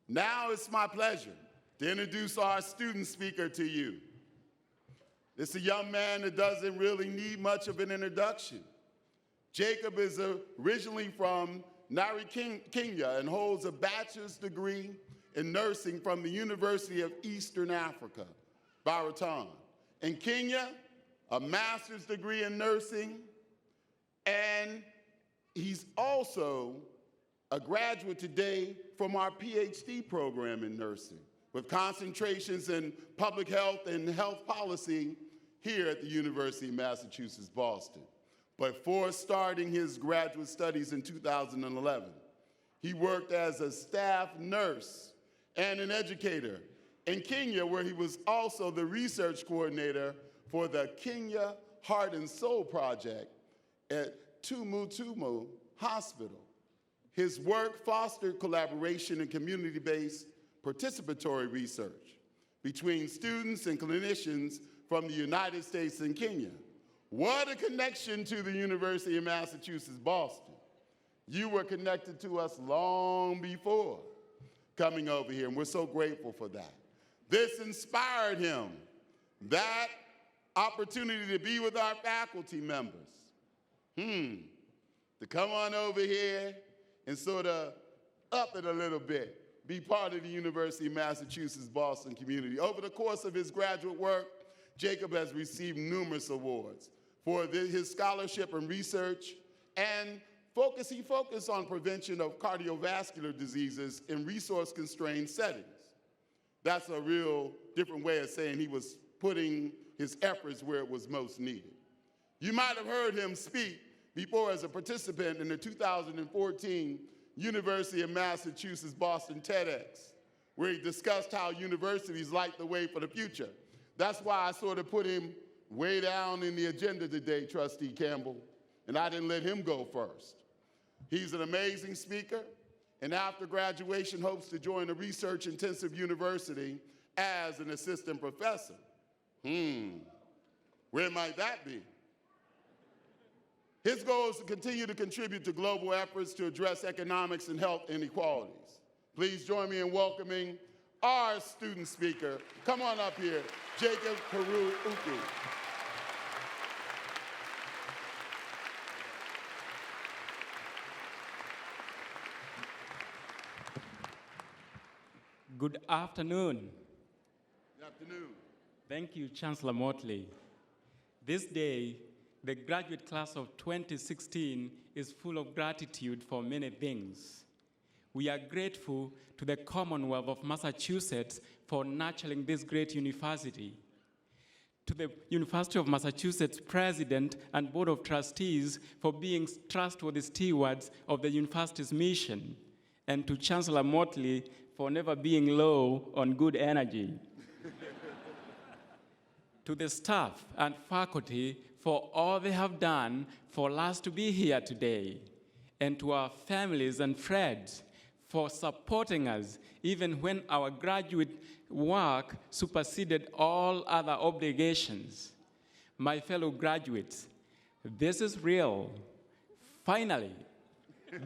Now it's my pleasure to introduce our student speaker to you. This is a young man that doesn't really need much of an introduction. Jacob is originally from Nairobi, Kenya, and holds a bachelor's degree in nursing from the University of Eastern Africa, Bariton. In Kenya, a master's degree in nursing, and he's also a graduate today from our PhD program in nursing, with concentrations in public health and health policy here at the University of Massachusetts, Boston. But before starting his graduate studies in 2011, he worked as a staff nurse and an educator in Kenya, where he was also the research coordinator for the Kenya Heart and Soul Project at Tumu Hospital. His work fostered collaboration and community-based participatory research between students and clinicians from the United States and Kenya. What a connection to the University of Massachusetts, Boston. You were connected to us long before coming over here, and we're so grateful for that. This inspired him, that opportunity to be with our faculty members, to come on over here and sort of up it a little bit, be part of the University of Massachusetts Boston community. Over the course of his graduate work, Jacob has received numerous awards for his scholarship and research, and he focused on prevention of cardiovascular diseases in resource-constrained settings. That's a real different way of saying he was putting his efforts where it was most needed. You might have heard him speak before as a participant in the 2014 University of Massachusetts Boston TEDx, where he discussed how universities light the way for the future. That's why I sort of put him way down in the agenda today, Trustee Campbell, and I didn't let him go first. He's an amazing speaker, and after graduation hopes to join a research-intensive university as an assistant professor. Where might that be? His goal is to continue to contribute to global efforts to address economics and health inequalities. Please join me in welcoming our student speaker. Come on up here, Kigo Kariuki. Good afternoon. Good afternoon. Thank you, Chancellor Motley. This day, the graduate class of 2016 is full of gratitude for many things. We are grateful to the Commonwealth of Massachusetts for nurturing this great university, to the University of Massachusetts President and Board of Trustees for being trustworthy stewards of the university's mission, and to Chancellor Motley for never being low on good energy. To the staff and faculty for all they have done for us to be here today, and to our families and friends for supporting us even when our graduate work superseded all other obligations. My fellow graduates, this is real. Finally,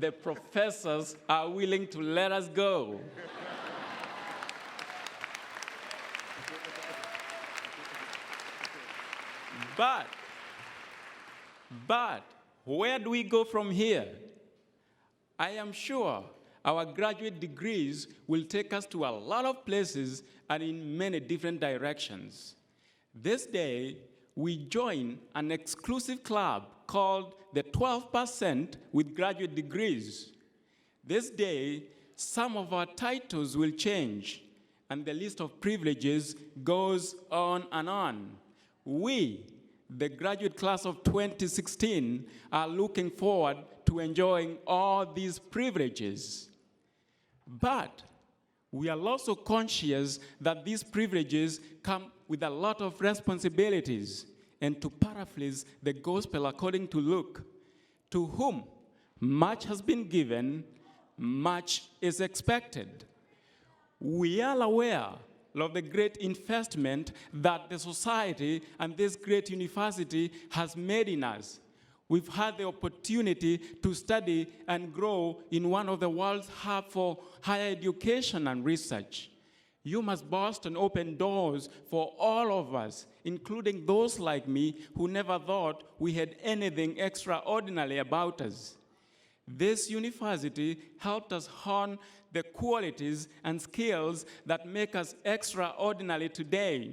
the professors are willing to let us go. But where do we go from here? I am sure our graduate degrees will take us to a lot of places and in many different directions. This day, we join an exclusive club called the 12% with graduate degrees. This day, some of our titles will change, and the list of privileges goes on and on. We, the graduate class of 2016, are looking forward to enjoying all these privileges. But we are also conscious that these privileges come with a lot of responsibilities. And to paraphrase the gospel according to Luke, to whom much has been given, much is expected. We are aware of the great investment that the society and this great university has made in us. we've had the opportunity to study and grow in one of the world's hub for higher education and research. UMass Boston opened doors for all of us, including those like me who never thought we had anything extraordinary about us. This university helped us hone the qualities and skills that make us extraordinary today.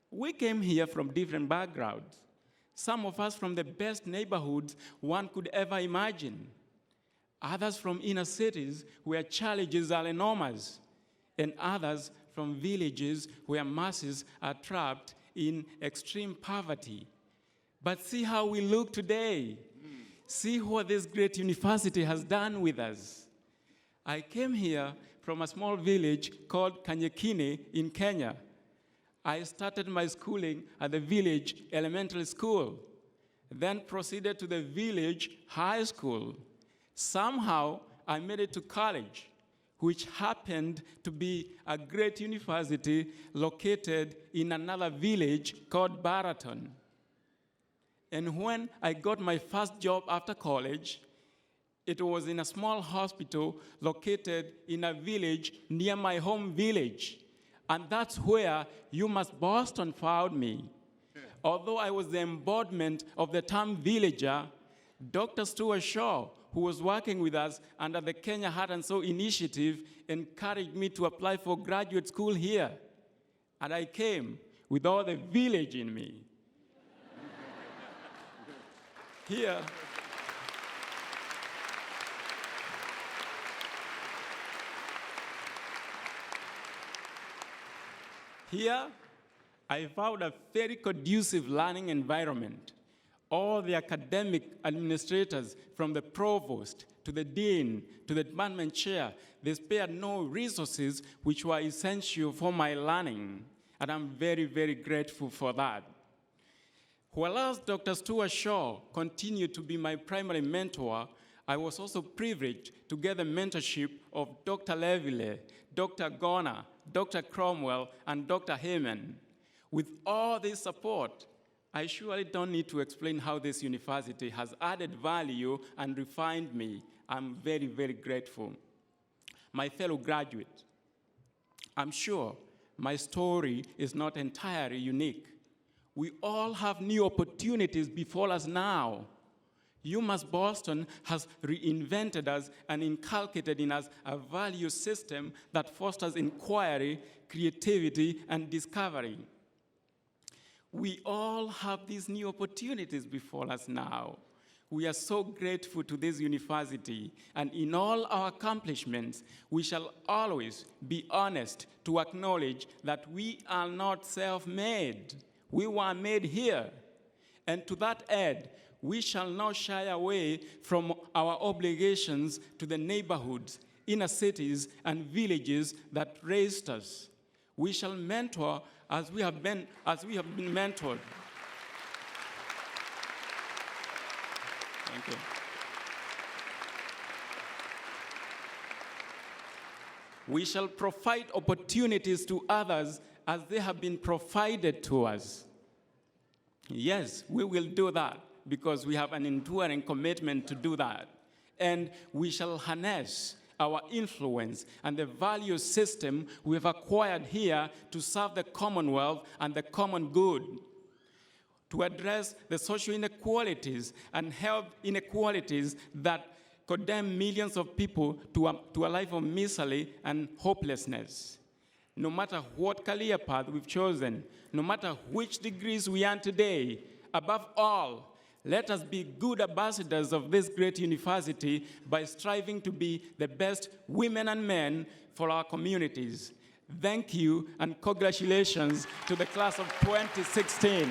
We came here from different backgrounds. Some of us from the best neighborhoods one could ever imagine. Others from inner cities where challenges are enormous. And others from villages where masses are trapped in extreme poverty. But see how we look today. See what this great university has done with us. I came here from a small village called Kanyekine in Kenya. I started my schooling at the village elementary school, then proceeded to the village high school. Somehow, I made it to college, which happened to be a great university located in another village called Baraton. And when I got my first job after college, it was in a small hospital located in a village near my home village. And that's where UMass Boston found me. Yeah. Although I was the embodiment of the term villager, Dr. Stuart Shaw, who was working with us under the Kenya Heart and Soul Initiative, encouraged me to apply for graduate school here. And I came with all the village in me. Here, I found a very conducive learning environment. All the academic administrators, from the provost to the dean to the department chair, they spared no resources which were essential for my learning. And I'm very, very grateful for that. While Dr. Stuart Shaw continued to be my primary mentor, I was also privileged to get the mentorship of Dr. Leville, Dr. Gona, Dr. Cromwell, and Dr. Heyman. With all this support, I surely don't need to explain how this university has added value and refined me. I'm very, very grateful. My fellow graduates, I'm sure my story is not entirely unique. We all have new opportunities before us now. UMass Boston has reinvented us and inculcated in us a value system that fosters inquiry, creativity, and discovery. We all have these new opportunities before us now. We are so grateful to this university, and in all our accomplishments, we shall always be honest to acknowledge that we are not self-made. We were made here. And to that end, we shall not shy away from our obligations to the neighborhoods, inner cities, and villages that raised us. We shall mentor as we have been mentored. Thank you. We shall provide opportunities to others as they have been provided to us. Yes, we will do that because we have an enduring commitment to do that. And we shall harness our influence and the value system we have acquired here to serve the Commonwealth and the common good, to address the social inequalities and health inequalities that condemn millions of people to a life of misery and hopelessness. No matter what career path we've chosen, no matter which degrees we earn today, above all, let us be good ambassadors of this great university by striving to be the best women and men for our communities. Thank you and congratulations to the class of 2016.